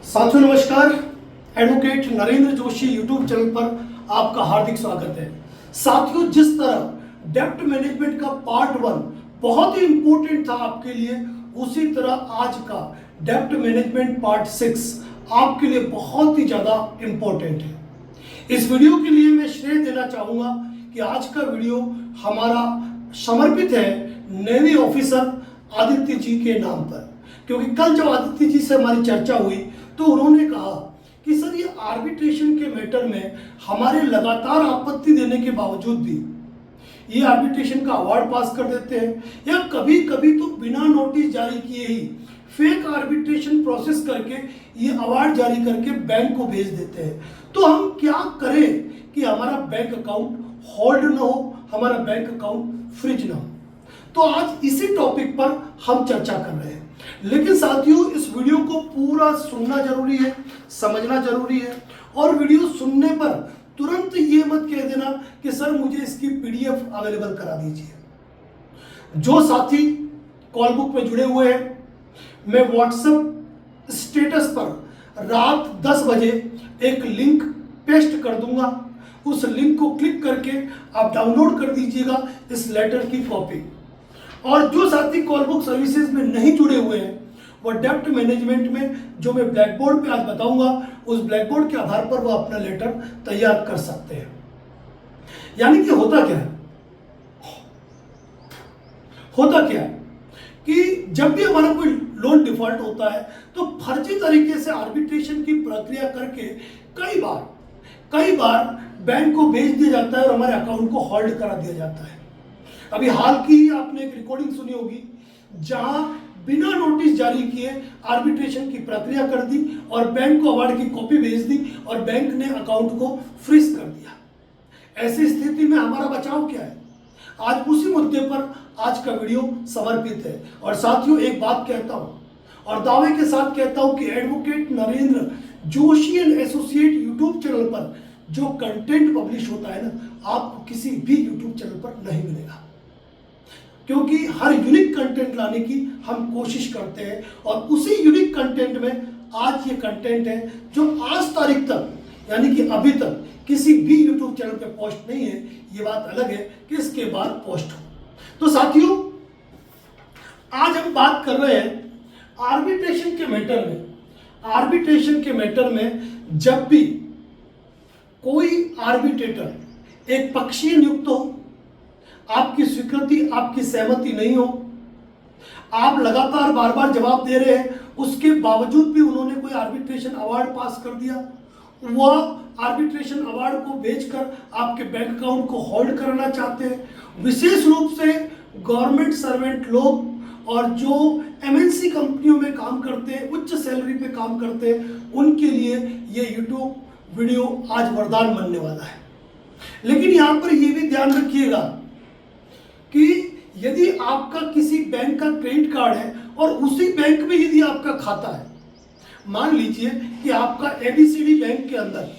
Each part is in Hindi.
साथियों नमस्कार। Advocate Narendra Joshi YouTube channel पर आपका हार्दिक स्वागत है। साथियों, जिस तरह डेप्ट मैनेजमेंट का पार्ट 1 बहुत ही इंपॉर्टेंट था आपके लिए, उसी तरह आज का डेप्ट मैनेजमेंट पार्ट 6 आपके लिए बहुत ही ज्यादा इंपॉर्टेंट है। इस वीडियो के लिए मैं श्रेय देना चाहूंगा कि आज का वीडियो हमारा समर्पित है नेवी ऑफिसर आदित्य जी के नाम पर, क्योंकि कल जब आदित्य जी से हमारी चर्चा हुई तो उन्होंने कहा कि सर ये आर्बिट्रेशन के मैटर में हमारे लगातार आपत्ति देने के बावजूद भी ये आर्बिट्रेशन का अवार्ड पास कर देते हैं, या कभी कभी तो बिना नोटिस जारी किए ही फेक आर्बिट्रेशन प्रोसेस करके ये अवार्ड जारी करके बैंक को भेज देते हैं। तो हम क्या करें कि हमारा बैंक अकाउंट होल्ड ना हो, हमारा बैंक अकाउंट फ्रीज ना हो। तो आज इसी टॉपिक पर हम चर्चा कर रहे हैं। लेकिन साथियों, इस वीडियो को पूरा सुनना जरूरी है, समझना जरूरी है, और वीडियो सुनने पर तुरंत ये मत कह देना कि सर मुझे इसकी पीडीएफ अवेलेबल करा दीजिए। जो साथी कॉल बुक में जुड़े हुए हैं, मैं व्हाट्सएप स्टेटस पर रात 10 बजे एक लिंक पेस्ट कर दूंगा। उस लिंक को क्लिक करके आप डाउनलोड कर दीजिएगा इस लेटर की कॉपी। और जो साथी कॉल बुक सर्विसेज में नहीं जुड़े हुए हैं, वो डेप्ट मैनेजमेंट में जो मैं ब्लैक बोर्ड पे आज बताऊंगा, उस ब्लैक बोर्ड के आधार पर वो अपना लेटर तैयार कर सकते हैं। यानी कि होता क्या है कि जब भी हमारा कोई लोन डिफॉल्ट होता है तो फर्जी तरीके से आर्बिट्रेशन की प्रक्रिया करके कई बार बैंक को भेज दिया जाता है और हमारे अकाउंट को होल्ड करा दिया जाता है। अभी हाल की ही आपने एक रिकॉर्डिंग सुनी होगी जहां बिना नोटिस जारी किए आर्बिट्रेशन की प्रक्रिया कर दी और बैंक को अवार्ड की कॉपी भेज दी और बैंक ने अकाउंट को फ्रीज कर दिया। ऐसी स्थिति में हमारा बचाव क्या है? आज उसी मुद्दे पर आज का वीडियो समर्पित है। और साथियों, एक बात कहता हूं और दावे के साथ कहता हूं कि advocate Narendra Joshi and associate YouTube channel पर जो कंटेंट पब्लिश होता है ना, आपको किसी भी यूट्यूब चैनल पर नहीं मिलेगा, क्योंकि हर यूनिक कंटेंट लाने की हम कोशिश करते हैं। और उसी यूनिक कंटेंट में आज ये कंटेंट है जो आज तारीख तक, यानी कि अभी तक किसी भी यूट्यूब चैनल पे पोस्ट नहीं है। ये बात अलग है कि इसके बाद पोस्ट हो। तो साथियों, आज हम बात कर रहे हैं आर्बिट्रेशन के मैटर में। आर्बिट्रेशन के मैटर में जब भी कोई आर्बिट्रेटर एक पक्षीय नियुक्त हो, आपकी स्वीकृति, आपकी सहमति नहीं हो, आप लगातार बार बार जवाब दे रहे हैं, उसके बावजूद भी उन्होंने कोई आर्बिट्रेशन अवार्ड पास कर दिया, वह आर्बिट्रेशन अवार्ड को बेचकर आपके बैंक अकाउंट को होल्ड कराना चाहते हैं। विशेष रूप से गवर्नमेंट सर्वेंट लोग और जो एमएनसी कंपनियों में काम करते हैं, उच्च सैलरी पे काम करते हैं, उनके लिए ये यूट्यूब वीडियो आज वरदान बनने वाला है। लेकिन यहां पर यह भी ध्यान रखिएगा कि यदि आपका किसी बैंक का क्रेडिट कार्ड है और उसी बैंक में यदि आपका खाता है, मान लीजिए कि आपका एबीसीडी बैंक के अंदर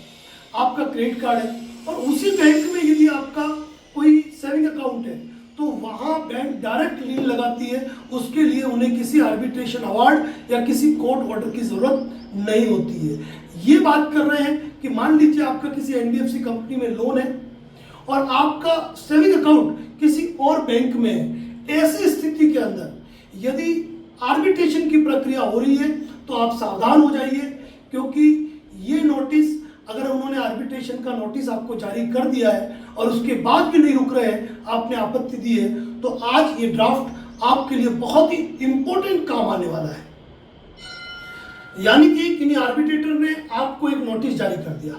आपका क्रेडिट कार्ड है और उसी बैंक में यदि आपका कोई सेविंग अकाउंट है, तो वहां बैंक डायरेक्ट लीन लगाती है। उसके लिए उन्हें किसी आर्बिट्रेशन अवार्ड या किसी कोर्ट ऑर्डर की जरूरत नहीं होती है। ये बात कर रहे हैं कि मान लीजिए आपका किसी एनबीएफसी कंपनी में लोन है और आपका सेविंग अकाउंट किसी और बैंक में है। ऐसी स्थिति के अंदर यदि आर्बिट्रेशन की प्रक्रिया हो रही है तो आप सावधान हो जाइए, क्योंकि ये नोटिस, अगर उन्होंने आर्बिट्रेशन का नोटिस आपको जारी कर दिया है और उसके बाद भी नहीं रुक रहे हैं, आपने आपत्ति दी है, तो आज ये ड्राफ्ट आपके लिए बहुत ही इंपॉर्टेंट काम आने वाला है। यानी कि किन्हीं आर्बिट्रेटर ने आपको एक नोटिस जारी कर दिया,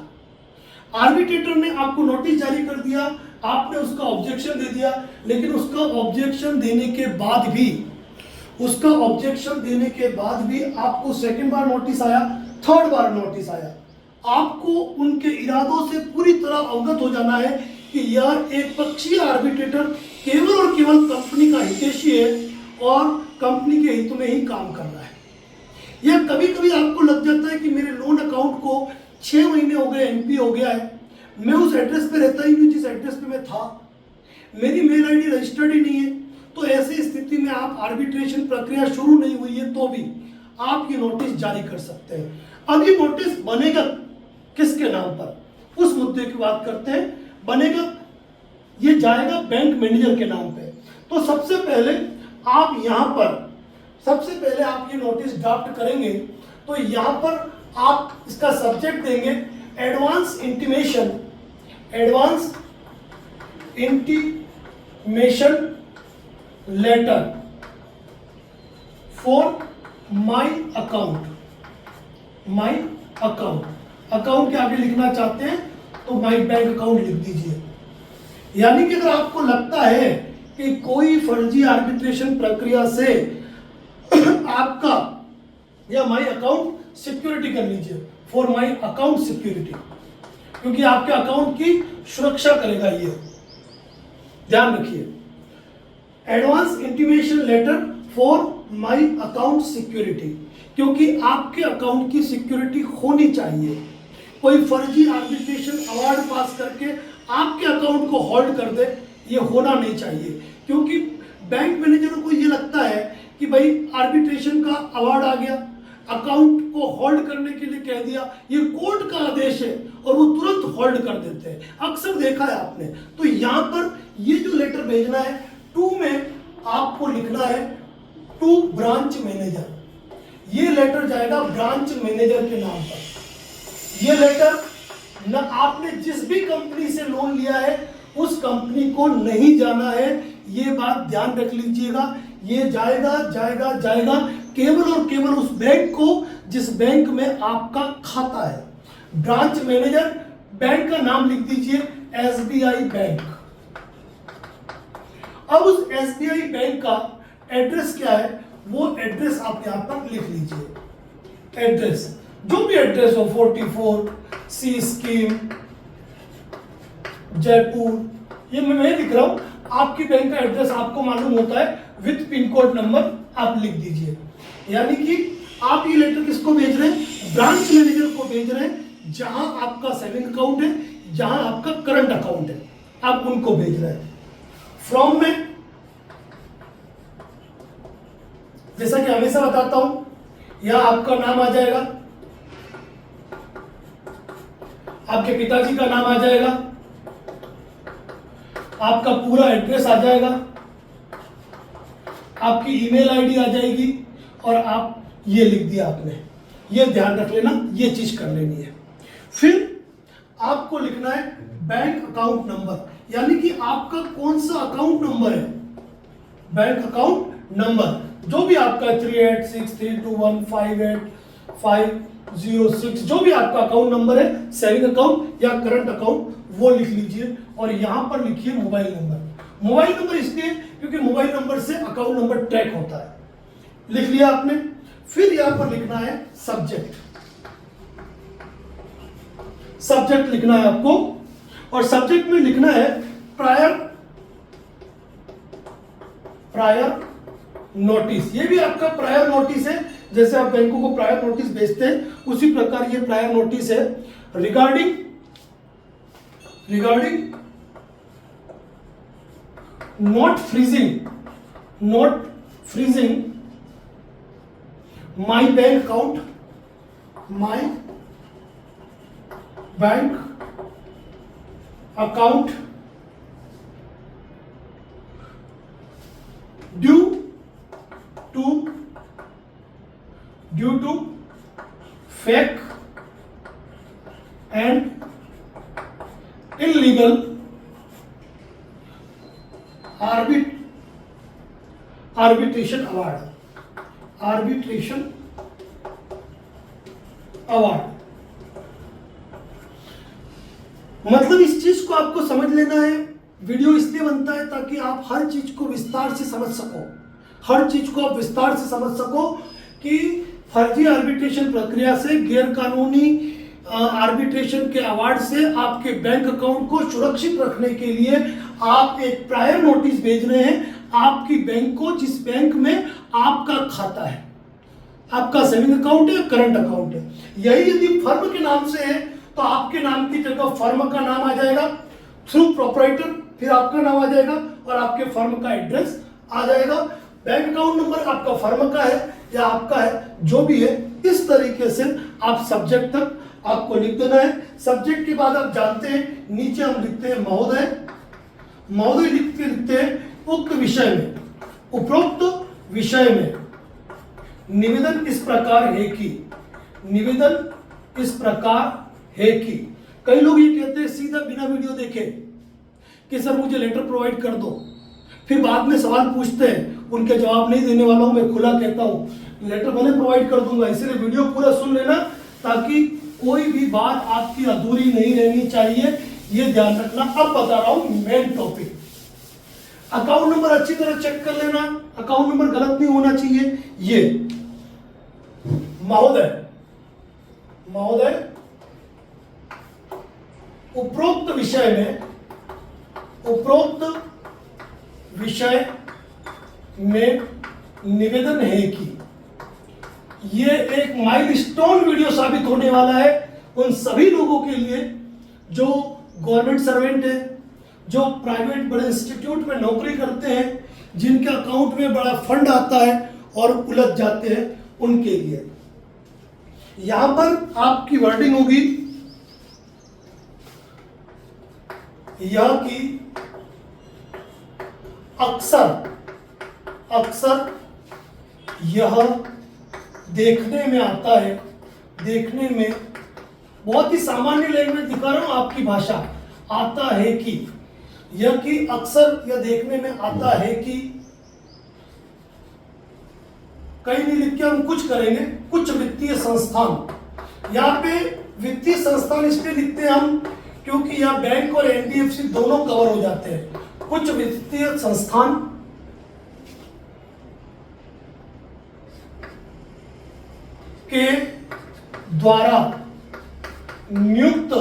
आर्बिट्रेटर ने आपको नोटिस जारी कर दिया, आपने उसका ऑब्जेक्शन दे दिया, लेकिन उसका ऑब्जेक्शन देने के बाद भी आपको सेकंड बार नोटिस आया, थर्ड बार नोटिस आया, आपको उनके इरादों से पूरी तरह अवगत हो जाना है कि यह एक पक्षीय आर्बिट्रेटर केवल और केवल कंपनी का हितैषी है और कंपनी के हित में ही काम कर रहा है। यह कभी कभी आपको लग जाता है कि मेरे लोन अकाउंट को 6 महीने हो गए, एनपी हो गया है, मैं उस एड्रेस पे रहता ही नहीं जिस एड्रेस पे मैं था, मेरी मेल आईडी रजिस्टर्ड ही नहीं है। तो ऐसी स्थिति में आप आर्बिट्रेशन प्रक्रिया शुरू नहीं हुई है तो भी आप ये नोटिस जारी कर सकते हैं। अब ये नोटिस बनेगा किसके नाम पर, उस मुद्दे की बात करते हैं। बनेगा, ये जाएगा बैंक मैनेजर के नाम पे। तो सबसे पहले आप यहां पर, सबसे पहले आप ये नोटिस ड्राफ्ट करेंगे तो यहां पर आप इसका सब्जेक्ट देंगे advance intimation, advance intimation letter for my account, my account. Account के आगे लिखना चाहते हैं तो माई बैंक अकाउंट लिख दीजिए। यानी कि अगर आपको लगता है कि कोई फर्जी आर्बिट्रेशन प्रक्रिया से आपका या माई अकाउंट सिक्योरिटी कर लीजिए, फॉर माई अकाउंट सिक्योरिटी, क्योंकि आपके अकाउंट की सुरक्षा करेगा ये, ध्यान रखिए। Advance intimation letter for my account security, क्योंकि आपके अकाउंट की सिक्योरिटी होनी चाहिए। कोई फर्जी आर्बिट्रेशन अवार्ड पास करके आपके अकाउंट को होल्ड कर दे, ये होना नहीं चाहिए। क्योंकि बैंक मैनेजरों को ये लगता है कि भाई आर्बिट्रेशन का अवार्ड आ गया, अकाउंट को होल्ड करने के लिए कह दिया, ये कोर्ट का आदेश है, और वो तुरंत होल्ड कर देते हैं। अक्सर देखा है आपने। तो यहां पर ये जो लेटर भेजना है, टू में आपको लिखना है टू ब्रांच मैनेजर। ये लेटर जाएगा ब्रांच मैनेजर के नाम पर। ये लेटर न आपने जिस भी कंपनी से लोन लिया है उस कंपनी को नहीं जाना है, ये बात ध्यान रख लीजिएगा। ये जाएगा जाएगा जाएगा केवल और केवल उस बैंक को जिस बैंक में आपका खाता है। ब्रांच मैनेजर, बैंक का नाम लिख दीजिए एसबीआई बैंक। अब उस एसबीआई बैंक का एड्रेस क्या है, वो एड्रेस आप यहां पर लिख लीजिए। एड्रेस जो भी एड्रेस हो, 44 सी स्कीम जयपुर, ये मैं लिख रहा हूं। आपकी बैंक का एड्रेस आपको मालूम होता है, विथ पिन कोड नंबर आप लिख दीजिए। यानी कि आप ये लेटर किसको भेज रहे हैं, ब्रांच मैनेजर को भेज रहे हैं, जहां आपका सेविंग अकाउंट है, जहां आपका करंट अकाउंट है, आप उनको भेज रहे हैं। फ्रॉम में, जैसा कि हमेशा बताता हूं, यहां आपका नाम आ जाएगा, आपके पिताजी का नाम आ जाएगा, आपका पूरा एड्रेस आ जाएगा, आपकी ईमेल आईडी आ जाएगी, और आप ये लिख दिया आपने। ये ध्यान रख लेना, ये चीज कर लेनी है। फिर आपको लिखना है बैंक अकाउंट नंबर, यानी कि आपका कौन सा अकाउंट नंबर है, बैंक अकाउंट नंबर जो भी आपका 3863215850 जो भी आपका अकाउंट नंबर है, सेविंग अकाउंट या करंट अकाउंट, वो लिख लीजिए। और यहां पर लिखिए मोबाइल नंबर। मोबाइल नंबर इसलिए क्योंकि मोबाइल नंबर से अकाउंट नंबर ट्रैक होता है। लिख लिया आपने। फिर यहां पर लिखना है सब्जेक्ट। सब्जेक्ट लिखना है आपको, और सब्जेक्ट में लिखना है प्रायर नोटिस। ये भी आपका प्रायर नोटिस है, जैसे आप बैंकों को प्रायर नोटिस भेजते हैं उसी प्रकार ये प्रायर नोटिस है। Regarding not freezing my bank account due to fake and illegal arbitration award। मतलब इस चीज को आपको समझ लेना है। वीडियो इसलिए बनता है ताकि आप हर चीज को विस्तार से समझ सको, हर चीज को आप विस्तार से समझ सको कि फर्जी आर्बिट्रेशन प्रक्रिया से, गैर कानूनी आर्बिट्रेशन के अवार्ड से आपके बैंक अकाउंट को सुरक्षित रखने के लिए आप एक प्रायर नोटिस भेज रहे हैं आपकी बैंक को, जिस बैंक में आपका खाता है, आपका सेविंग अकाउंट है, करंट अकाउंट है। यही यदि फर्म के नाम से है तो आपके नाम की जगह फर्म का नाम आ जाएगा, थ्रू प्रोप्राइटर, फिर आपका नाम आ जाएगा और आपके फर्म का एड्रेस आ जाएगा। बैंक अकाउंट नंबर आपका फर्म का है या आपका है, जो भी है, इस तरीके से आप सब्जेक्ट तक आपको लिख देना है। सब्जेक्ट के बाद आप जानते हैं नीचे हम लिखते हैं महोदय। महोदय लिखते हैं उक्त विषय में, उपरोक्त विषय में निवेदन इस प्रकार है कि, निवेदन इस प्रकार है कि। कई लोग ये कहते हैं सीधा बिना वीडियो देखे कि सर मुझे लेटर प्रोवाइड कर दो, फिर बाद में सवाल पूछते हैं, उनके जवाब नहीं देने वाला हूं। मैं खुला कहता हूं लेटर मैंने प्रोवाइड कर दूंगा, इसलिए वीडियो पूरा सुन लेना ताकि कोई भी बात आपकी अधूरी नहीं रहनी चाहिए, ये ध्यान रखना। अब बता रहा हूं मेन टॉपिक। अकाउंट नंबर अच्छी तरह चेक कर लेना, अकाउंट नंबर गलत नहीं होना चाहिए। ये महोदय, महोदय उपरोक्त विषय में, उपरोक्त विषय में निवेदन है कि, ये एक माइलस्टोन वीडियो साबित होने वाला है उन सभी लोगों के लिए जो गवर्नमेंट सर्वेंट है, जो प्राइवेट बड़े इंस्टीट्यूट में नौकरी करते हैं, जिनके अकाउंट में बड़ा फंड आता है और उलझ जाते हैं, उनके लिए। यहां पर आपकी वर्डिंग होगी यह कि अक्सर, अक्सर यह देखने में आता है, देखने में, बहुत ही सामान्य लैंग्वेज दिखा रहा हूं आपकी भाषा, आता है कि, यह कि अक्सर यह देखने में आता है कि, कहीं नहीं लिख के हम कुछ करेंगे, कुछ वित्तीय संस्थान। यहाँ पे वित्तीय संस्थान इसलिए लिखते हैं हम क्योंकि यहाँ बैंक और एनबीएफसी दोनों कवर हो जाते हैं। कुछ वित्तीय संस्थान के द्वारा नियुक्त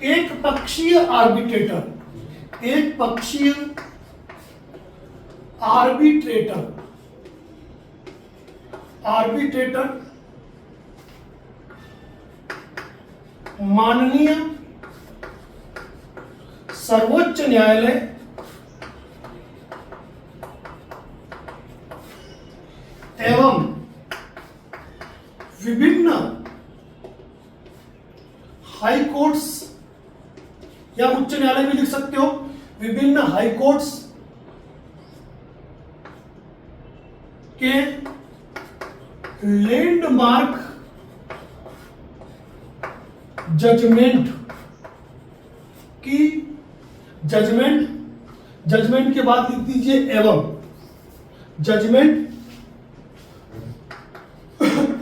एक पक्षीय आर्बिट्रेटर, एक पक्षीय आर्बिट्रेटर, आर्बिट्रेटर माननीय सर्वोच्च न्यायालय एवं विभिन्न हाई कोर्ट्स, या उच्च न्यायालय भी लिख सकते हो, विभिन्न हाई कोर्ट्स के लैंडमार्क जजमेंट की, जजमेंट, जजमेंट के बाद लिख दीजिए एवं, जजमेंट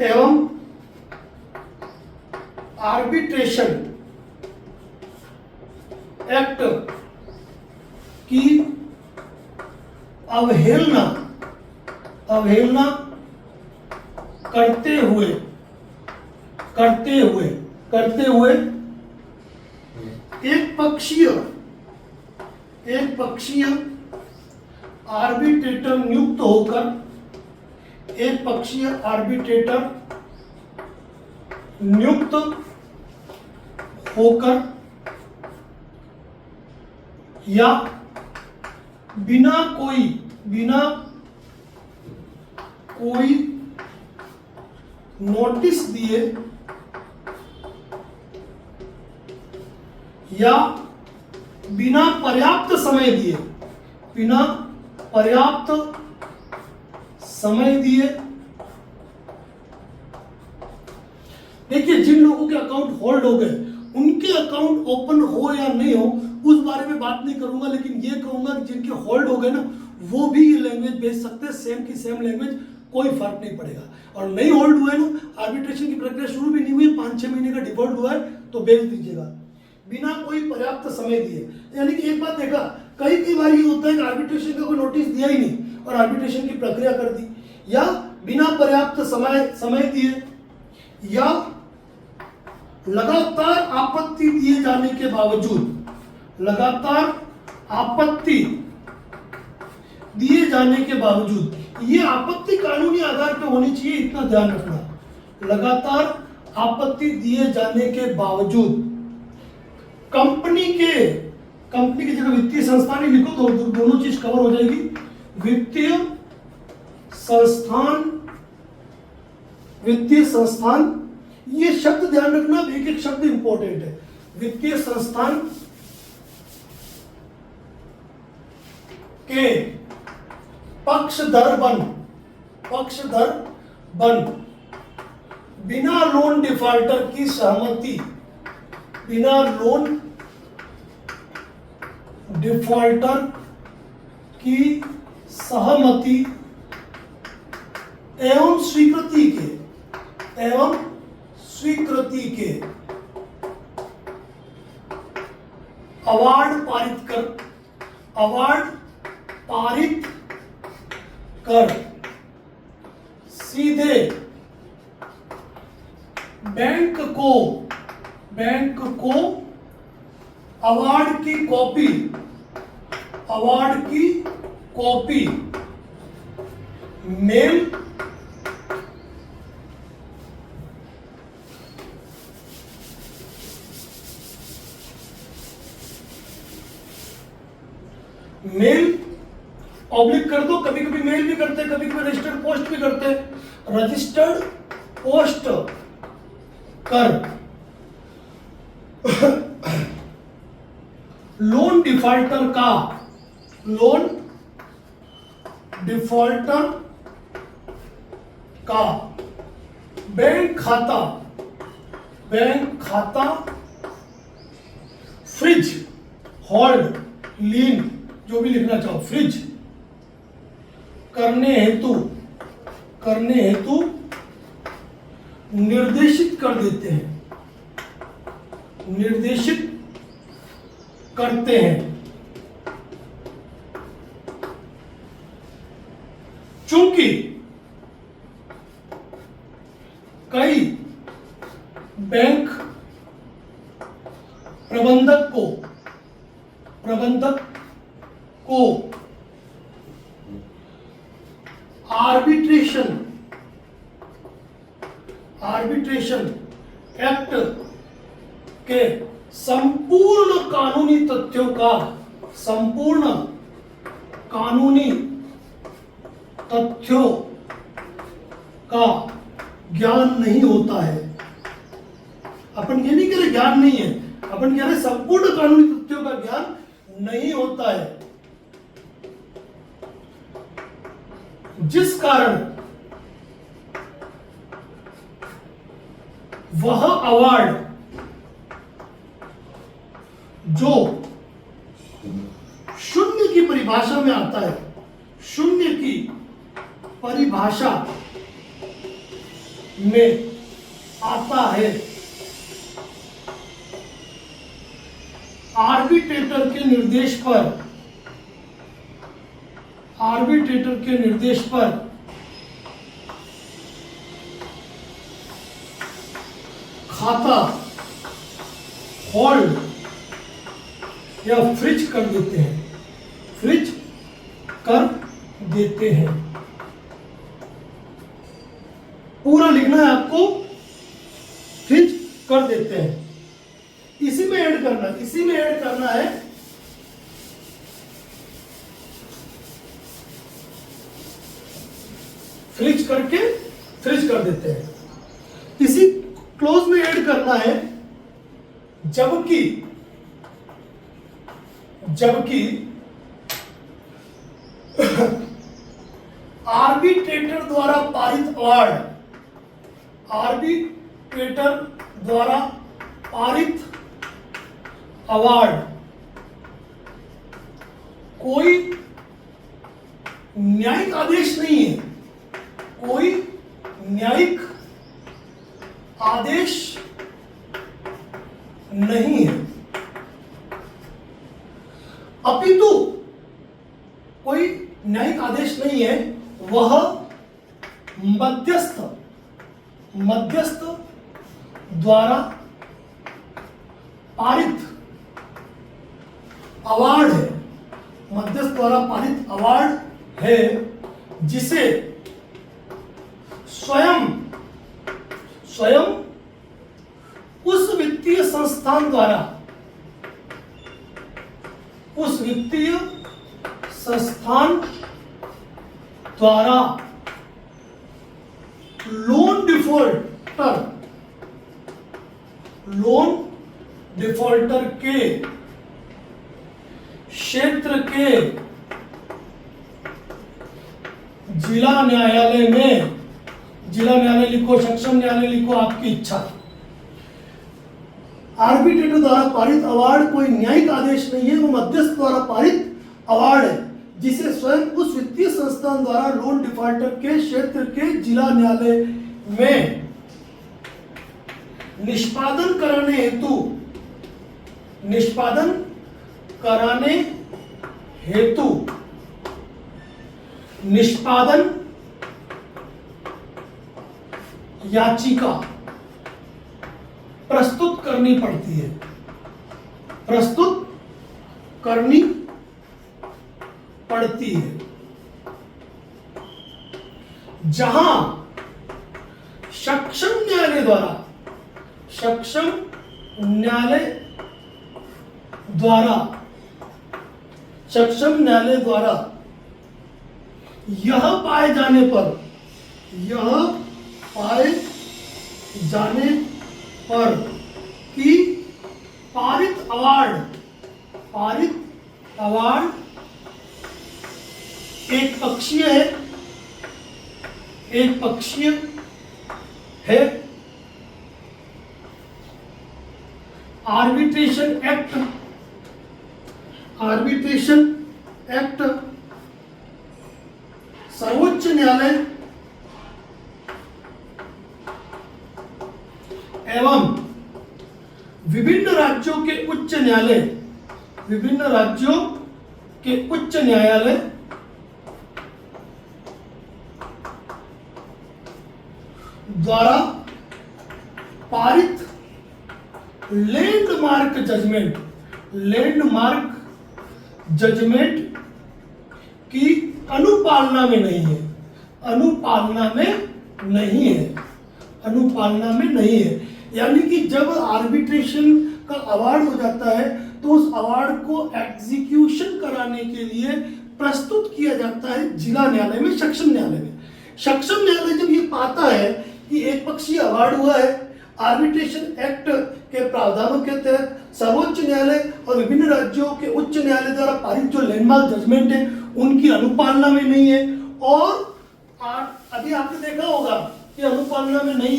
एवं आर्बिट्रेशन एक्ट की अवहेलना, अवहेलना करते हुए, करते हुए, करते हुए एक पक्षीय, एक पक्षीय आर्बिट्रेटर नियुक्त होकर, एक पक्षीय आर्बिट्रेटर नियुक्त होकर या बिना कोई, बिना कोई नोटिस दिए या बिना पर्याप्त समय दिए, बिना पर्याप्त समय दिए। देखिए जिन लोगों के अकाउंट होल्ड हो गए उनके अकाउंट ओपन हो या नहीं हो उस बारे में बात नहीं करूंगा, लेकिन ये कहूंगा कि जिनके होल्ड हो गए ना वो भी ये लैंग्वेज भेज सकते हैं, सेम की सेम लैंग्वेज, कोई फर्क नहीं पड़ेगा। और नहीं होल्ड हुआ है ना, आर्बिट्रेशन की प्रक्रिया शुरू भी नहीं हुई, 5-6 महीने का डिफॉल्ट हुआ है तो भेज दीजिएगा बिना कोई पर्याप्त समय दिए। यानी कि एक बात देखा, कई बार ये होता है कि आर्बिट्रेशन का कोई नोटिस दिया ही नहीं और आर्बिट्रेशन की प्रक्रिया कर दी, या बिना पर्याप्त समय दिए, या लगातार आपत्ति दिए जाने के बावजूद, लगातार आपत्ति दिए जाने के बावजूद, ये आपत्ति कानूनी आधार पर होनी चाहिए, इतना ध्यान रखना। लगातार आपत्ति दिए जाने के बावजूद कंपनी के कंपनी की जगह वित्तीय संस्थान ही लिखो तो दोनों चीज कवर हो जाएगी। वित्तीय संस्थान, वित्तीय संस्थान, ये शब्द ध्यान रखना, एक एक शब्द इंपॉर्टेंट है। वित्तीय संस्थान के पक्षधर बन, पक्षधर बन, बिना लोन डिफॉल्टर की सहमति, बिना लोन डिफॉल्टर की सहमति एवं स्वीकृति के, एवं स्वीकृति के अवार्ड पारित कर, अवार्ड पारित कर सीधे बैंक को अवार्ड की कॉपी, अवार्ड की कॉपी मेल ऑब्लिक कर दो। कभी कभी मेल भी करते, कभी कभी रजिस्टर्ड पोस्ट भी करते। रजिस्टर्ड पोस्ट कर लोन डिफॉल्टर का, लोन डिफॉल्टर का बैंक खाता, बैंक खाता फ्रिज, होल्ड, लीन, जो भी लिखना चाहो, फ्रिज करने हेतु निर्देशित कर देते हैं, निर्देशित करते हैं। चूंकि कई बैंक प्रबंधक को आर्बिट्रेशन एक्ट के संपूर्ण कानूनी तथ्यों का, संपूर्ण कानूनी तथ्यों का ज्ञान नहीं होता है। अपन ये नहीं कह रहे ज्ञान नहीं है, अपन कह रहे संपूर्ण कानूनी तथ्यों का ज्ञान नहीं होता है, जिस कारण वह अवार्ड जो शून्य की परिभाषा में आता है, शून्य की परिभाषा में आता है, आर्बिट्रेटर के निर्देश पर खाता होल्ड या फ्रिज कर देते हैं, फ्रिज कर देते हैं। पूरा लिखना है आपको, फ्रिज कर देते हैं। इसी में ऐड करना है फ्रिज करके फ्रिज कर देते हैं। इसी क्लोज में ऐड करना है जबकि आर्बिट्रेटर द्वारा पारित अवार्ड, आर्बिट्रेटर द्वारा पारित अवार्ड कोई न्यायिक आदेश नहीं है, कोई न्यायिक आदेश नहीं है, अपितु कोई न्यायिक आदेश नहीं है, वह मध्यस्थ द्वारा पारित अवार्ड है, मध्यस्थ द्वारा पारित अवार्ड है, जिसे स्वयं उस वित्तीय संस्थान द्वारा उस वित्तीय संस्थान द्वारा लोन डिफॉल्टर के क्षेत्र के जिला न्यायालय में, जिला न्यायालय लिखो, सक्षम न्यायालय लिखो, आपकी इच्छा। आर्बिट्रेटर द्वारा पारित अवार्ड कोई न्यायिक आदेश नहीं है, वो मध्यस्थ द्वारा पारित अवार्ड है, जिसे स्वयं उस वित्तीय संस्थान द्वारा लोन डिफॉल्टर के क्षेत्र के जिला न्यायालय में निष्पादन कराने हेतु निष्पादन याचिका प्रस्तुत करनी पड़ती है, प्रस्तुत करनी पड़ती है, जहां सक्षम न्यायालय द्वारा यह पाए जाने पर कि पारित अवार्ड एक पक्षीय है, आर्बिट्रेशन एक्ट सर्वोच्च न्यायालय एवं विभिन्न राज्यों के उच्च न्यायालय द्वारा पारित लैंडमार्क जजमेंट की अनुपालना में नहीं है। यानी कि जब आर्बिट्रेशन का अवार्ड हो जाता है तो उस अवार्ड को एग्जीक्यूशन कराने के लिए प्रस्तुत किया जाता है जिला न्यायालय में, सक्षम न्यायालय में। सक्षम न्यायालय जब ये पाता है कि एक पक्षीय अवार्ड हुआ है, आर्बिट्रेशन एक्ट के प्रावधानों के तहत सर्वोच्च न्यायालय और विभिन्न राज्यों के उच्च न्यायालय द्वारा पारित जो लैंडमार्क जजमेंट है उनकी अनुपालना में नहीं है, और अभी आपने देखा होगा कि अनुपालना में नहीं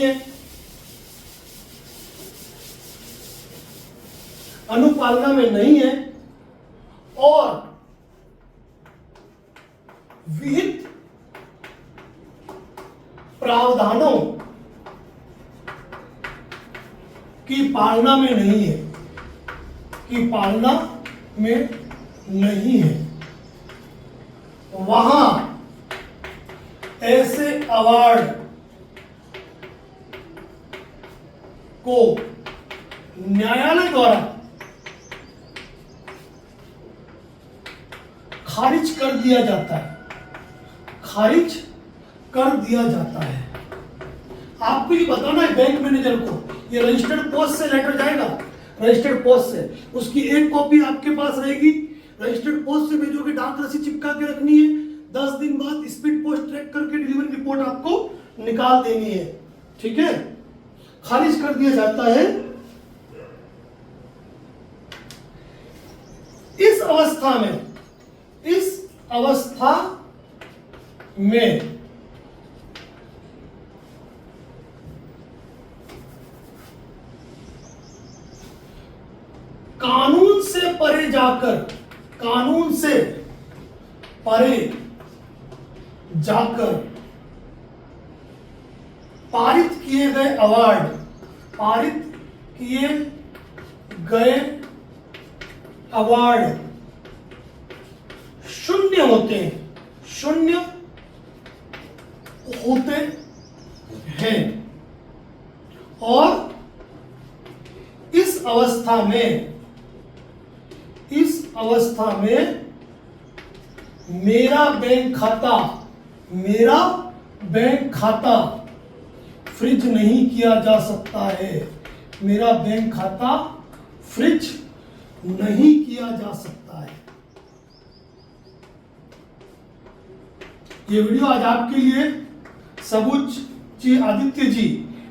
है, और विहित प्रावधानों की पालना में नहीं है, वहां ऐसे अवार्ड को न्यायालय द्वारा खारिज कर दिया जाता है। आपको ये बताना है बैंक मैनेजर को, ये रजिस्टर्ड पोस्ट से लेटर जाएगा, रजिस्टर्ड पोस्ट से, उसकी एक कॉपी आपके पास रहेगी, रजिस्टर्ड पोस्ट से भेजोगे, डाक रसीद चिपका के रखनी है, 10 दिन बाद स्पीड पोस्ट ट्रैक करके डिलीवरी रिपोर्ट आपको निकाल देनी है, ठीक है। खारिज कर दिया जाता है। इस अवस्था में कानून से परे जाकर पारित किए गए अवार्ड शून्य होते हैं, और इस अवस्था में मेरा बैंक खाता फ्रीज नहीं किया जा सकता है, मेरा बैंक खाता फ्रीज नहीं किया जा सकता है। ये वीडियो आज आपके लिए सबूज जी आदित्य जी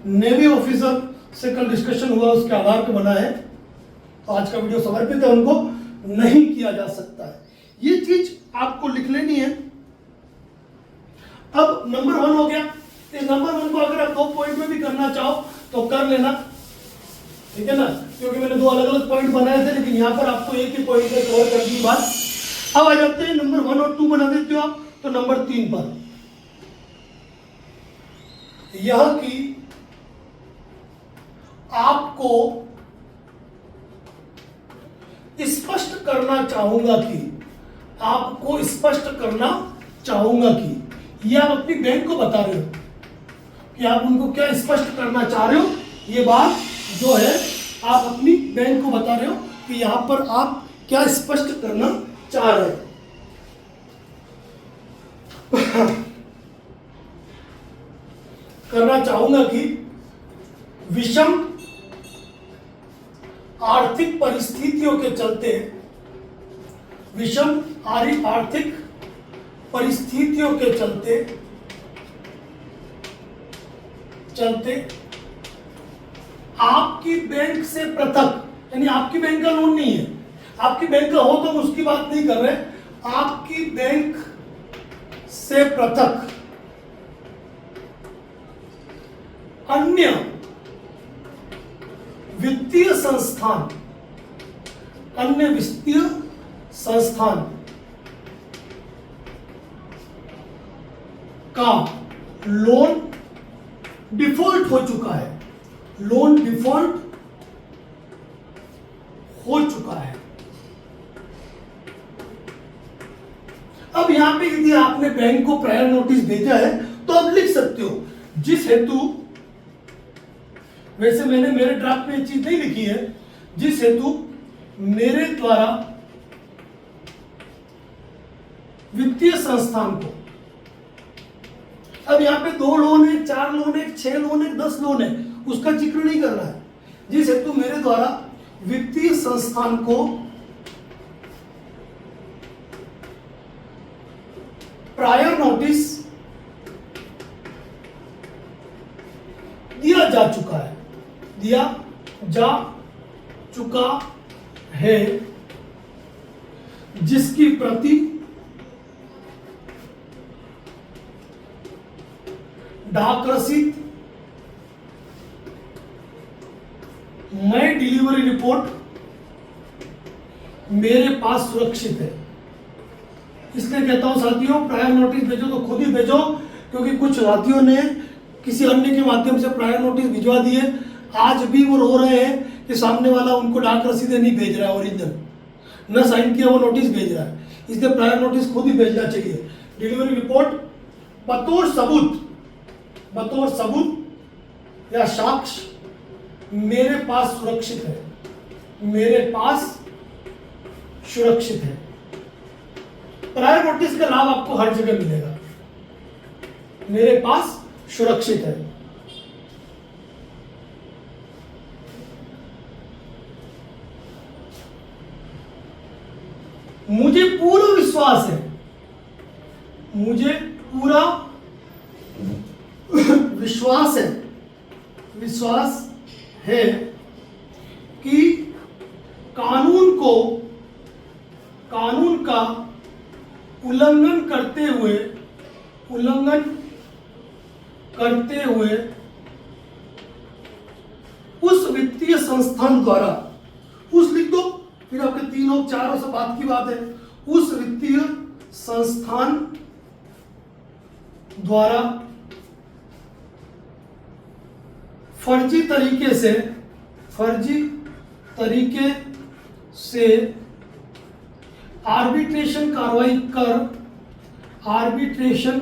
नेवी ऑफिसर से कल डिस्कशन हुआ उसके आधार पर बना है, तो आज का वीडियो समर्पित है, उनको नहीं किया जा सकता है। ये चीज आपको लिख लेनी है। अब नंबर 1 हो गया। इस नंबर 1 को अगर आप 2 पॉइंट में भी करना चाहो तो कर लेना, ठीक है ना, क्योंकि मैंने 2 अलग अलग पॉइंट बनाए थे, लेकिन यहाँ पर आपको एक ही पॉइंट में कवर कर दी बात। अब आ जाते हैं नंबर 1 और 2 बना देते हो आप, तो नंबर 3 पर यह कि आपको स्पष्ट करना चाहूंगा कि ये आप अपनी बैंक को बता रहे हो कि आप उनको क्या स्पष्ट करना चाह रहे हो। ये बात जो है आप अपनी बैंक को बता रहे हो कि यहां पर आप क्या स्पष्ट करना चाह रहे हो। करना चाहूंगा कि विषम आर्थिक परिस्थितियों के चलते आपकी बैंक से पृथक, यानी आपकी बैंक का लोन नहीं है, आपकी बैंक का हो तो हम उसकी बात नहीं कर रहे, आपकी बैंक से पृथक अन्य वित्तीय संस्थान का लोन डिफॉल्ट हो चुका है, अब यहां पे यदि आपने बैंक को प्रायर नोटिस भेजा है तो आप लिख सकते हो जिस हेतु, वैसे मैंने मेरे ड्राफ्ट में ये चीज नहीं लिखी है, जिस हेतु मेरे द्वारा वित्तीय संस्थान को, अब यहां पे 2 लोन है, 4 लोन है, 6 लोन है, 10 लोन है, उसका जिक्र नहीं कर रहा है। जिस हेतु मेरे द्वारा वित्तीय संस्थान को प्रायर नोटिस दिया जा चुका है, जिसकी प्रति डाक रसीद, मैं डिलीवरी रिपोर्ट मेरे पास सुरक्षित है। इसलिए कहता हूं साथियों, प्रायर नोटिस भेजो तो खुद ही भेजो, क्योंकि कुछ साथियों ने किसी अन्य के माध्यम से प्रायर नोटिस भिजवा दिए, आज भी वो रो रहे हैं कि सामने वाला उनको डाक रसीदें नहीं भेज रहा है, ओरिजिनल न साइन किया वो नोटिस भेज रहा है। इसलिए प्रायर नोटिस खुद ही भेजना चाहिए। डिलीवरी रिपोर्ट बतौर सबूत या साक्ष्य मेरे पास सुरक्षित है। प्रायर नोटिस का लाभ आपको हर जगह मिलेगा, मेरे पास सुरक्षित है। मुझे पूरा विश्वास है कि कानून का उल्लंघन करते हुए उस वित्तीय संस्थान द्वारा, उस लिख दो, फिर आपके 3 और 4 से बात की बात है, उस वित्तीय संस्थान द्वारा फर्जी तरीके से आर्बिट्रेशन कार्रवाई कर आर्बिट्रेशन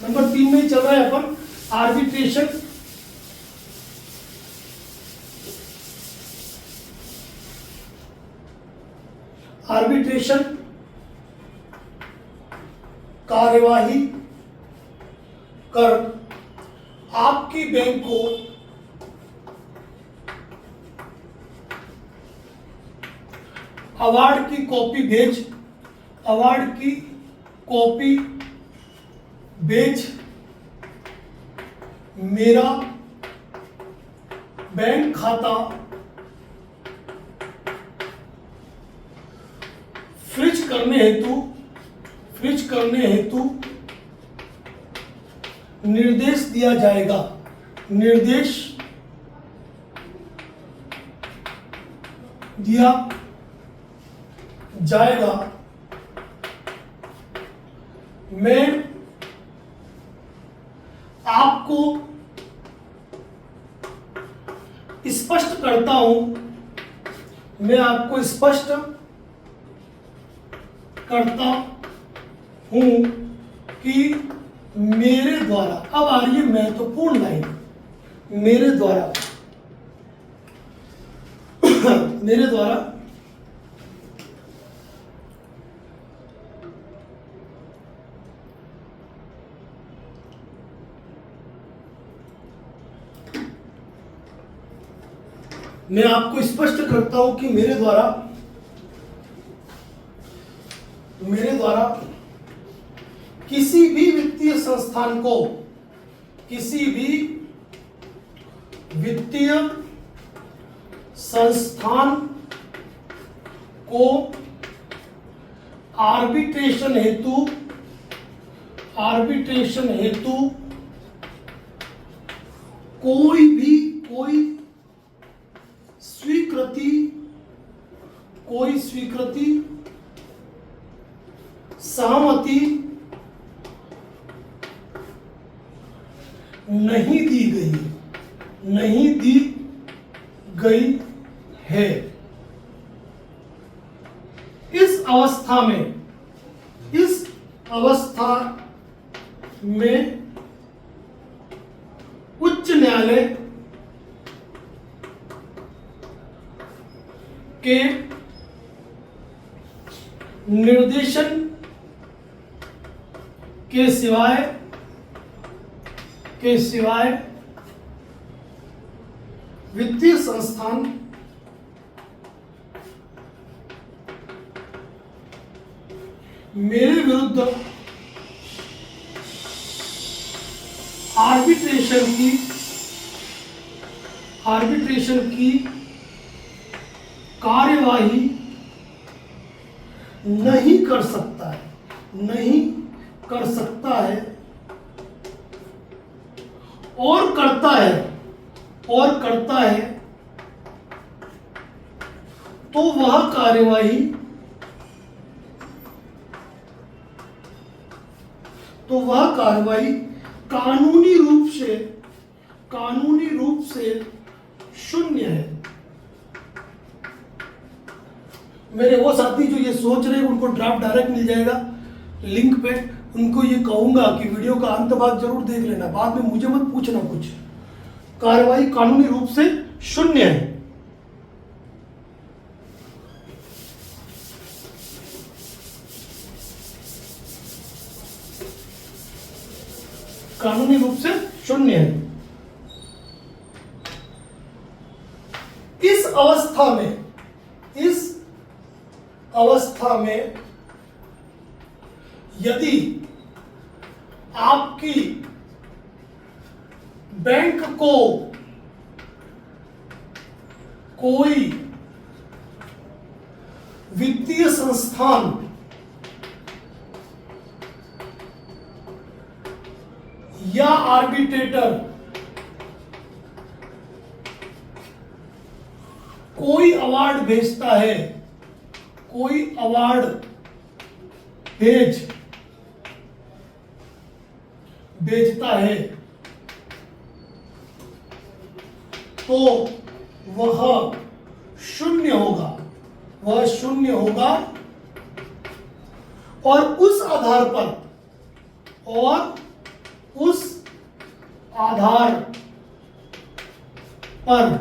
नंबर 3 में ही चल रहा है अपन, आर्बिट्रेशन कार्यवाही कर आपकी बैंक को अवार्ड की कॉपी भेज अवार्ड की कॉपी बेच मेरा बैंक खाता फ्रीज करने हेतु निर्देश दिया जाएगा। मैं आपको स्पष्ट करता हूं कि मेरे द्वारा, अब आ रही है महत्वपूर्ण लाइन, मेरे द्वारा मैं आपको स्पष्ट करता हूं कि मेरे द्वारा किसी भी वित्तीय संस्थान को आर्बिट्रेशन हेतु कोई स्वीकृति सहमति नहीं दी गई है। इस अवस्था में उच्च न्यायालय के निर्देशन के सिवाय वित्तीय संस्थान मेरे विरुद्ध आर्बिट्रेशन की कार्यवाही नहीं कर सकता है और करता है तो वह कार्यवाही कानूनी रूप से शून्य है। मेरे वो साथी जो ये सोच रहे हैं उनको ड्राफ्ट डायरेक्ट मिल जाएगा लिंक पे, उनको ये कहूंगा कि वीडियो का अंत भाग जरूर देख लेना, बाद में मुझे मत पूछना कुछ। कार्रवाई कानूनी रूप से शून्य है। कानूनी रूप से शून्य है। इस अवस्था में यदि आपकी बैंक को कोई वित्तीय संस्थान या आर्बिट्रेटर कोई अवार्ड भेजता है, कोई अवार्ड बेचता है, तो वह शून्य होगा और उस आधार पर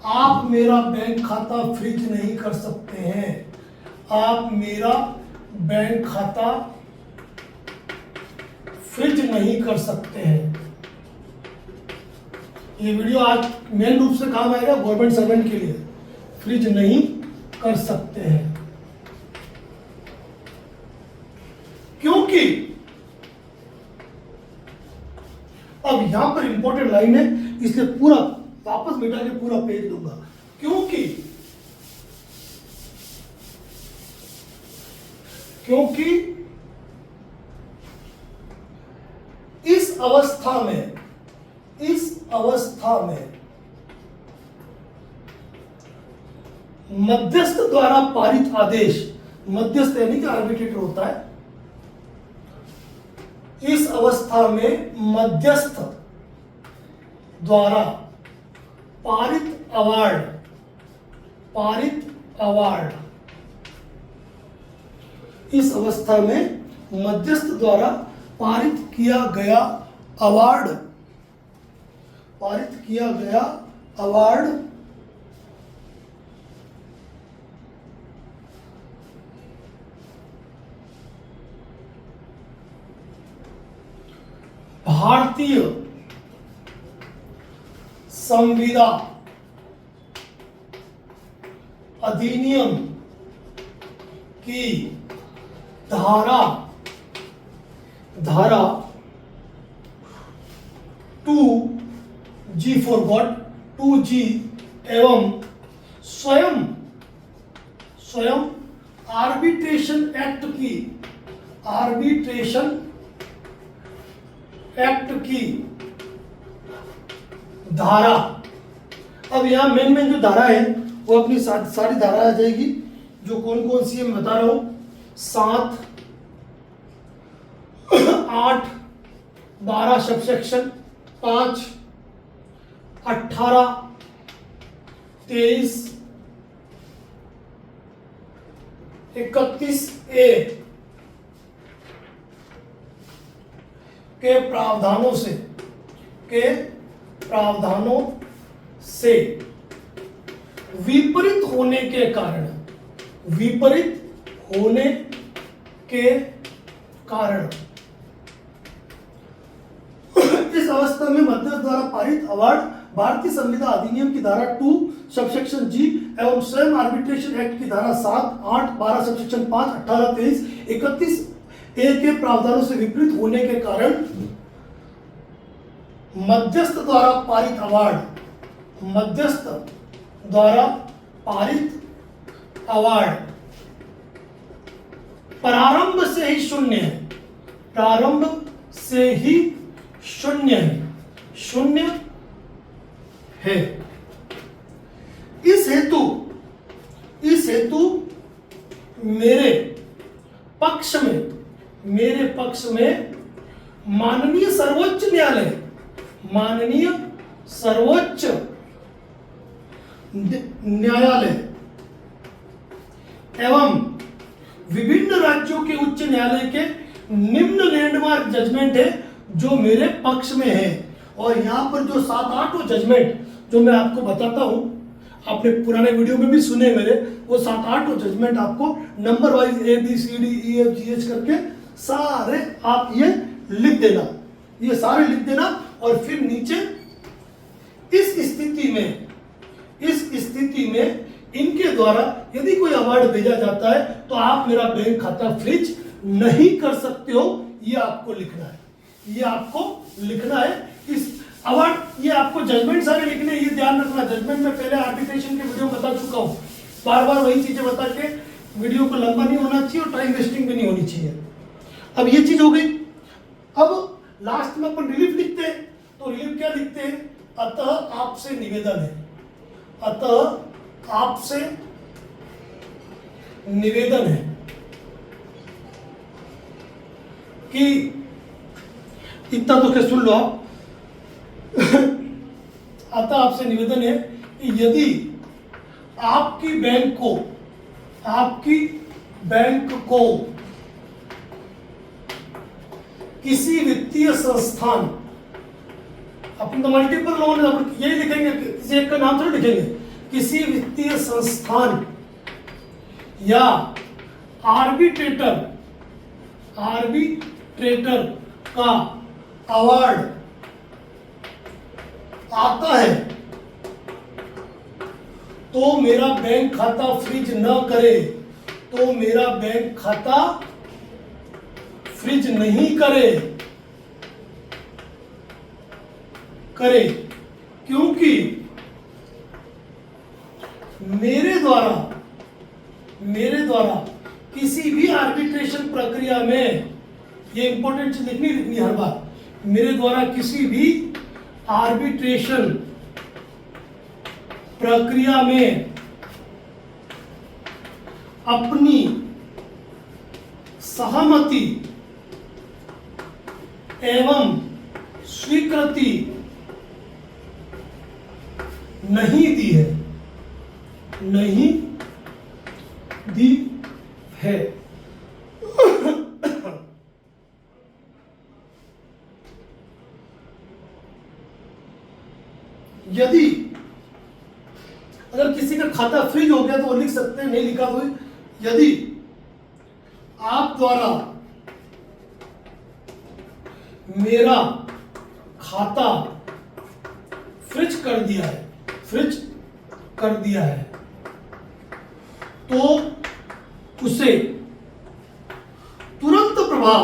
आप मेरा बैंक खाता फ्रीज नहीं कर सकते हैं। आप मेरा बैंक खाता फ्रीज नहीं कर सकते हैं। ये वीडियो आज मेन रूप से काम आएगा गवर्नमेंट सर्वेंट के लिए। फ्रीज नहीं कर सकते हैं। क्योंकि अब यहां पर इंपॉर्टेंट लाइन है, इसलिए पूरा वापस मिटा के पूरा पेज दूंगा। क्योंकि इस अवस्था में मध्यस्थ द्वारा पारित आदेश, मध्यस्थ यानी कि आर्बिट्रेटर होता है, इस अवस्था में मध्यस्थ द्वारा पारित अवार्ड, इस अवस्था में मध्यस्थ द्वारा पारित किया गया अवार्ड भारतीय संविदा अधिनियम की धारा 2G फॉर गॉड 2G एवं स्वयं आर्बिट्रेशन एक्ट की धारा। अब यहां मेन जो धारा है वो अपनी सारी धारा आ जाएगी, जो कौन कौन सी है मैं बता रहा हूं। 7, 8, 12 सबसेक्शन 5, 18, 23, 31A के प्रावधानों से विपरीत होने के कारण इस अवस्था में मध्यस्थ द्वारा पारित अवार्ड भारतीय संविदा अधिनियम की धारा 2 सबसेक्शन G एवं स्वयं आर्बिट्रेशन एक्ट की धारा 7, 8, 12 सबसेक्शन 5, 18, 23, 31A के प्रावधानों से विपरीत होने के कारण मध्यस्थ द्वारा पारित अवार्ड प्रारंभ से ही शून्य है। इस हेतु मेरे पक्ष में माननीय सर्वोच्च न्यायालय एवं विभिन्न राज्यों के उच्च न्यायालय के निम्न लैंडमार्क जजमेंट है जो मेरे पक्ष में है। और यहां पर जो 7-8 जजमेंट जो मैं आपको बताता हूं, आपने पुराने वीडियो में भी सुने मेरे, वो 7-8 जजमेंट आपको नंबर वाइज ABCDEFGH करके सारे आप ये लिख देना। और फिर नीचे इस स्थिति में इनके द्वारा यदि कोई अवार्ड भेजा जाता है तो आप मेरा बैंक खाता फ्रीज नहीं कर सकते हो, ये आपको लिखना है। इस अवार्ड ये आपको जजमेंट सारे लिखने, ये ध्यान रखना। जजमेंट में पहले आर्बिट्रेशन के वीडियो बता चुका हूं, बार वही चीजें बता के वीडियो को लंबा नहीं होना चाहिए और टाइम वेस्टिंग भी नहीं होनी चाहिए। अब ये चीज हो गई। अब लास्ट में अपन रिलीफ लिखते हैं, तो रिलीफ क्या लिखते हैं? अतः आपसे निवेदन है कि इतना तो क्या सुन लो आप। अतः आपसे निवेदन है कि यदि आपकी बैंक को किसी वित्तीय संस्थान, अपन तो मल्टीपल लोन यही लिखेंगे, किसी एक का नाम थोड़ा लिखेंगे, किसी वित्तीय संस्थान या आर्बिट्रेटर का अवार्ड आता है तो मेरा बैंक खाता फ्रीज न करे, फ्रीज नहीं करे क्योंकि मेरे द्वारा किसी भी आर्बिट्रेशन प्रक्रिया में, ये इंपॉर्टेंट चीज लिखनी हर बार, मेरे द्वारा किसी भी आर्बिट्रेशन प्रक्रिया में अपनी सहमति एवं स्वीकृति नहीं दी है। यदि अगर किसी का खाता फ्रीज हो गया तो वो लिख सकते हैं, नहीं लिखा तो यदि आप द्वारा मेरा खाता फ्रीज कर दिया है तो उसे तुरंत प्रभाव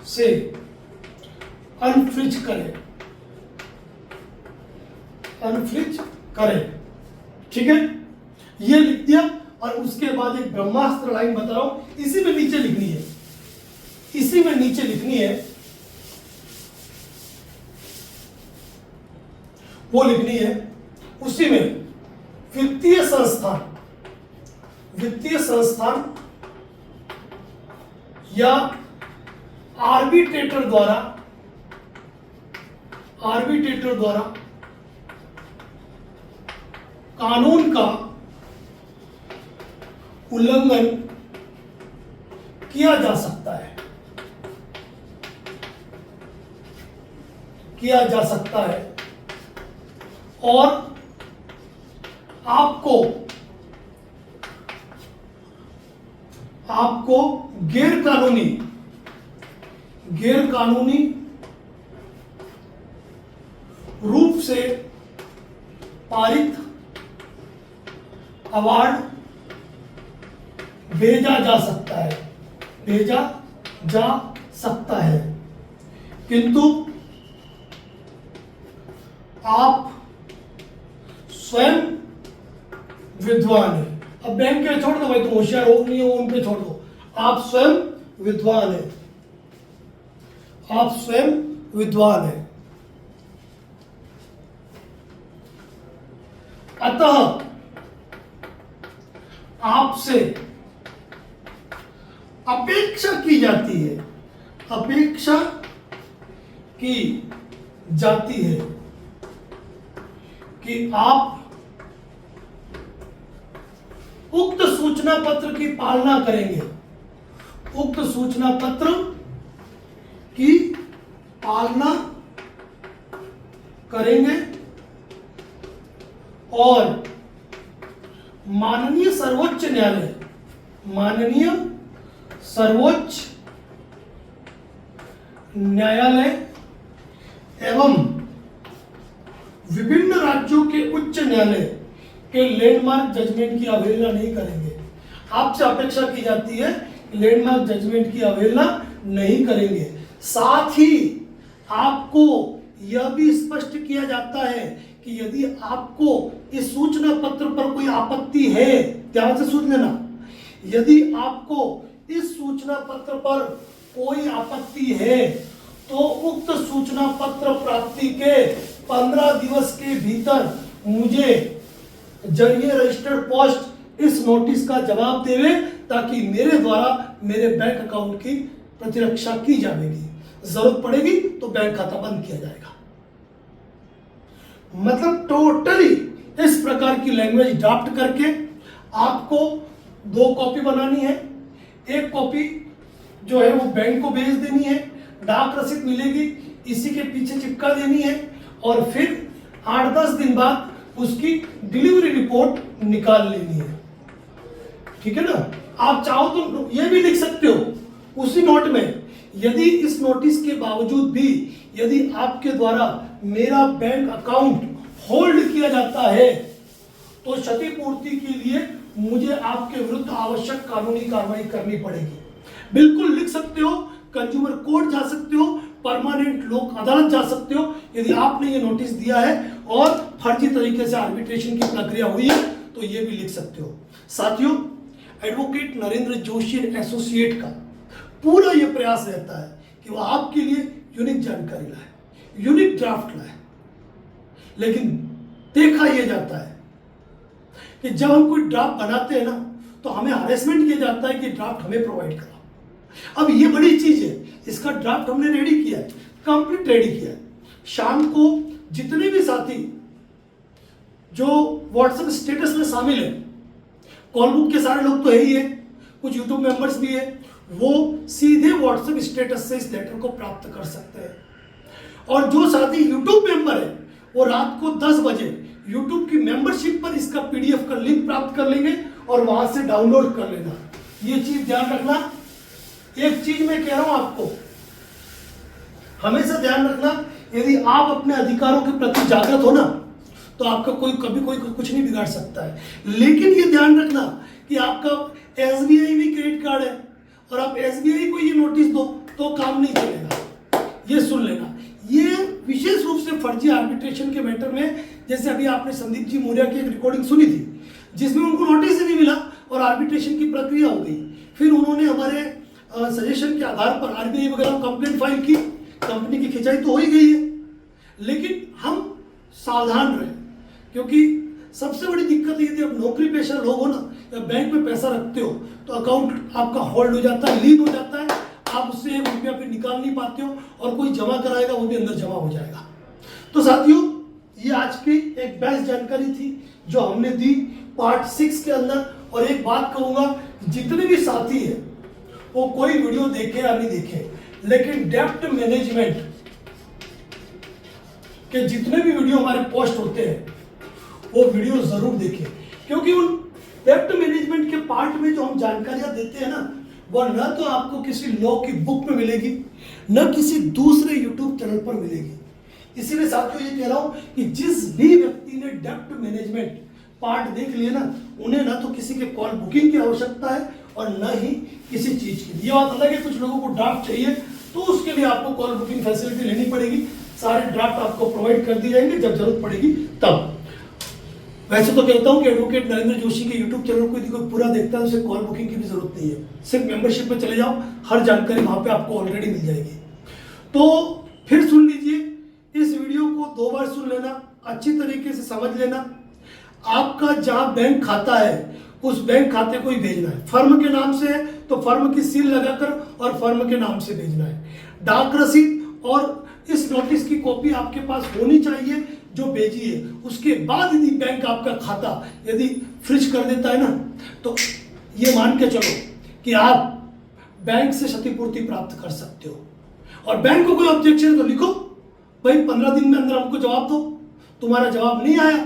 से अनफ्रीज करें। ठीक है, ये लिख दिया। और उसके बाद एक ब्रह्मास्त्र लाइन बता रहा हूं, इसी में नीचे लिखनी है, वो लिखनी है। उसी में वित्तीय संस्थान या आर्बिट्रेटर द्वारा कानून का उल्लंघन किया जा सकता है और आपको गैर कानूनी रूप से पारित अवार्ड भेजा जा सकता है किंतु आप स्वयं विद्वान हैं। अब बैंक के छोड़ दो भाई, तुम होशियार हो नहीं हो उन पे छोड़ दो, आप स्वयं विद्वान हैं। अतः आपसे अपेक्षा की जाती है कि आप उक्त सूचना पत्र की पालना करेंगे, और माननीय सर्वोच्च न्यायालय एवं विभिन्न राज्यों के उच्च न्यायालय के लैंडमार्क जजमेंट की अवहेलना नहीं करेंगे। आपसे अपेक्षा की जाती है लैंडमार्क जजमेंट की अवहेलना नहीं करेंगे। साथ ही आपको यह भी स्पष्ट किया जाता है कि यदि आपको इस सूचना पत्र पर कोई आपत्ति है, ध्यान से सुन लेना, यदि आपको इस सूचना पत्र पर कोई आपत्ति है तो उक्त सूचना पत्र प्राप्ति के 15 दिवस के भीतर मुझे जरिए रजिस्टर्ड पोस्ट इस नोटिस का जवाब देवे, ताकि मेरे द्वारा मेरे बैंक अकाउंट की प्रतिरक्षा की जाएगी। जरूरत पड़ेगी तो बैंक खाता बंद किया जाएगा। मतलब टोटली इस प्रकार की लैंग्वेज ड्राफ्ट करके आपको 2 कॉपी बनानी है। एक कॉपी जो है वो बैंक को भेज देनी है, डाक रसीद मिलेगी, इसी के पीछे चिपका देनी है, और फिर 8-10 दिन बाद उसकी डिलीवरी रिपोर्ट निकाल लेनी है। ठीक है ना। आप चाहो तो ये भी लिख सकते हो उसी नोट में, यदि इस नोटिस के बावजूद भी यदि आपके द्वारा मेरा बैंक अकाउंट होल्ड किया जाता है तो क्षतिपूर्ति के लिए मुझे आपके विरुद्ध आवश्यक कानूनी कार्रवाई करनी पड़ेगी। बिल्कुल लिख सकते हो, कंज्यूमर कोर्ट जा सकते हो, परमानेंट लोक अदालत जा सकते हो यदि आपने ये नोटिस दिया है और फर्जी तरीके से आर्बिट्रेशन की प्रक्रिया हुई है तो ये भी लिख सकते हो। साथियों, एडवोकेट नरेंद्र जोशी एसोसिएट का पूरा ये प्रयास रहता है कि वो आपके लिए यूनिक जानकारी लाए, यूनिक ड्राफ्ट लाए, लेकिन देखा यह जाता है कि जब हम कोई ड्राफ्ट बनाते हैं ना तो हमें हरेसमेंट किया जाता है कि ड्राफ्ट हमें प्रोवाइड करो। अब ये बड़ी चीज है, इसका ड्राफ्ट हमने रेडी किया है, कंप्लीट रेडी किया है। शाम को जितने भी साथी जो व्हाट्सएप स्टेटस में शामिल है, कॉल बुक के सारे लोग तो है ही है, कुछ यूट्यूब मेंबर्स भी है, वो सीधे व्हाट्सएप स्टेटस से इस लेटर को प्राप्त कर सकते हैं। और जो साथी यूट्यूब मेंबर है वो रात को 10 बजे यूट्यूब की मेंबरशिप पर इसका पीडीएफ का लिंक प्राप्त कर लेंगे और वहां से डाउनलोड कर लेना। ये चीज ध्यान रखना। एक चीज मैं कह रहा हूं आपको, हमेशा ध्यान रखना, यदि आप अपने अधिकारों के प्रति जागृत हो ना तो आपका कभी कोई कुछ नहीं बिगाड़ सकता है। लेकिन ये ध्यान रखना कि आपका एसबीआई भी क्रेडिट कार्ड है और आप एसबीआई को ये नोटिस दो तो काम नहीं चलेगा। ये सुन लेना। ये विशेष रूप से फर्जी आर्बिट्रेशन के मैटर में, जैसे अभी आपने संदीप जी मौर्य की एक रिकॉर्डिंग सुनी थी जिसमें उनको नोटिस ही नहीं मिला और आर्बिट्रेशन की प्रक्रिया हो गई। फिर उन्होंने हमारे सजेशन के आधार पर आरबीआई वगैरह कंप्लेंट फाइल की, कंपनी की खिंचाई तो हो ही गई है। लेकिन हम सावधान रहे, क्योंकि सबसे बड़ी दिक्कत यदि आप नौकरी पेशा लोग हो ना या बैंक में पैसा रखते हो तो अकाउंट आपका होल्ड हो जाता है, लीन हो जाता है, आप उससे एक रुपया फिर निकाल नहीं पाते हो और कोई जमा कराएगा वो भी अंदर जमा हो जाएगा। तो साथियों, ये आज की एक बेस्ट जानकारी थी जो हमने दी पार्ट 6 के अंदर। और एक बात कहूंगा, जितने भी साथी है वो कोई वीडियो देखे या नहीं देखे, लेकिन डेप्ट मैनेजमेंट के जितने भी वीडियो हमारे पोस्ट होते हैं वो वीडियो जरूर देखें, क्योंकि उन डेप्ट मैनेजमेंट के पार्ट में जो हम जानकारियां देते हैं ना वह न तो आपको किसी लॉ की बुक में मिलेगी न किसी दूसरे यूट्यूब चैनल पर मिलेगी। इसीलिए साथियों ये कह रहा हूं कि जिस भी व्यक्ति ने डेप्ट मैनेजमेंट पार्ट देख लिया ना, उन्हें ना तो किसी के कॉल बुकिंग की आवश्यकता है और न ही किसी चीज की। ये बात अलग है, कुछ लोगों को ड्राफ्ट चाहिए तो उसके लिए आपको कॉल बुकिंग फैसिलिटी लेनी पड़ेगी। सारे ड्राफ्ट आपको प्रोवाइड कर दिए जाएंगे जब जरूरत पड़ेगी तब। वैसे तो कहता हूं कि एडवोकेट नरेंद्र जोशी के यूट्यूब चैनल को यदि कोई पूरा देखता है उसे कॉल बुकिंग की भी जरूरत नहीं है, सिर्फ मेंबरशिप में चले जाओ, हर जानकारी वहां पे आपको ऑलरेडी मिल जाएगी। तो फिर सुन लीजिए, इस वीडियो को 2 बार सुन लेना, अच्छी तरीके से समझ लेना। आपका जहां बैंक खाता है उस बैंक खाते को ही भेजना है। फर्म के नाम से है तो फर्म की सील लगाकर और फर्म के नाम से भेजना है। डाक रसीद और इस नोटिस की कॉपी आपके पास होनी चाहिए जो भेजी है। उसके बाद यदि बैंक आपका खाता यदि फ्रीज कर देता है ना तो ये मान के चलो कि आप बैंक से क्षतिपूर्ति प्राप्त कर सकते हो। और बैंक को कोई ऑब्जेक्शन तो लिखो, भाई 15 दिन में अंदर हमको जवाब दो। तुम्हारा जवाब नहीं आया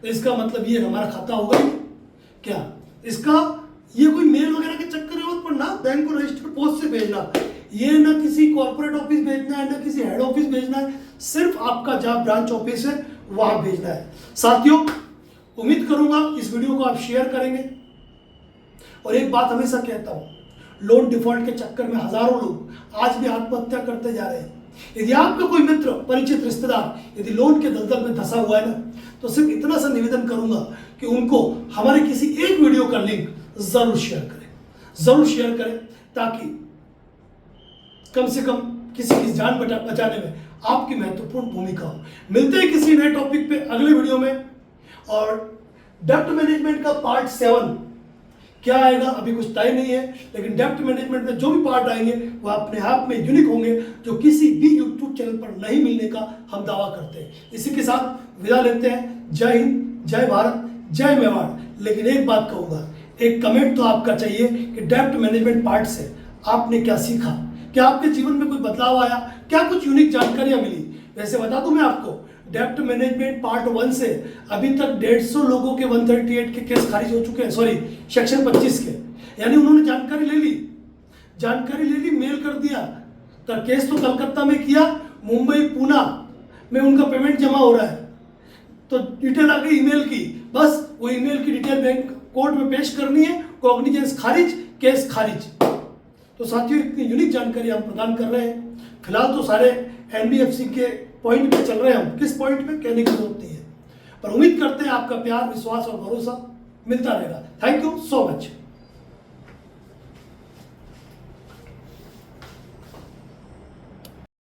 तो इसका मतलब ये हमारा खाता होगा ही क्या। इसका ये कोई मेल वगैरह के चक्कर में मत पड़ना, बैंक को रजिस्टर्ड पोस्ट से भेजना। ये ना किसी कॉर्पोरेट ऑफिस भेजना है ना किसी हेड ऑफिस भेजना है, सिर्फ आपका जहां ब्रांच ऑफिस है वहां भेजना है। साथियों, उम्मीद करूंगा इस वीडियो को आप शेयर करेंगे। और एक बात हमेशा कहता हूं, लोन डिफॉल्ट के चक्कर में हजारों लोग आज भी आत्महत्या करते जा रहे हैं। यदि आपका कोई मित्र, परिचित, रिश्तेदार यदि लोन के दलदल में धंसा हुआ है ना तो सिर्फ इतना सा निवेदन करूंगा कि उनको हमारे किसी एक वीडियो का लिंक जरूर शेयर करें, ताकि कम से कम किसी की जान बचाने में आपकी महत्वपूर्ण भूमिका हो। मिलते हैं किसी नए टॉपिक पे अगले वीडियो में। और डेप्ट मैनेजमेंट का पार्ट 7 क्या आएगा अभी कुछ तय नहीं है, लेकिन डेप्ट मैनेजमेंट में जो भी पार्ट आएंगे वो अपने आप में यूनिक होंगे, जो किसी भी यूट्यूब चैनल पर नहीं मिलने का हम दावा करते हैं। इसी के साथ विदा लेते हैं। जय हिंद, जय भारत, जय मेवाड़। लेकिन एक बात कहूंगा, एक कमेंट तो आपका चाहिए कि डेप्ट मैनेजमेंट पार्ट से आपने क्या सीखा, क्या आपके जीवन में कोई बदलाव आया, क्या कुछ यूनिक जानकारियां मिली। वैसे बता दूं मैं आपको, डेप्ट मैनेजमेंट पार्ट 1 से अभी तक 150 लोगों के 138 के केस खारिज हो चुके हैं, सॉरी सेक्शन 25 के। यानी उन्होंने जानकारी ले ली, मेल कर दिया। तो केस तो कलकत्ता में किया, मुंबई, पूना में उनका पेमेंट जमा हो रहा है, तो डिटेल आ गई ईमेल की, बस वो ईमेल की डिटेल बैंक कोर्ट में पेश करनी है, कॉग्निजेंस खारिज, केस खारिज। तो साथियों इतनी यूनिक जानकारी हम प्रदान कर रहे हैं। फिलहाल तो सारे एनबीएफसी के पॉइंट पे चल रहे हैं, हम किस पॉइंट पे कहने की जरूरत नहीं है, पर उम्मीद करते हैं आपका प्यार, विश्वास और भरोसा मिलता रहेगा। Thank you so much.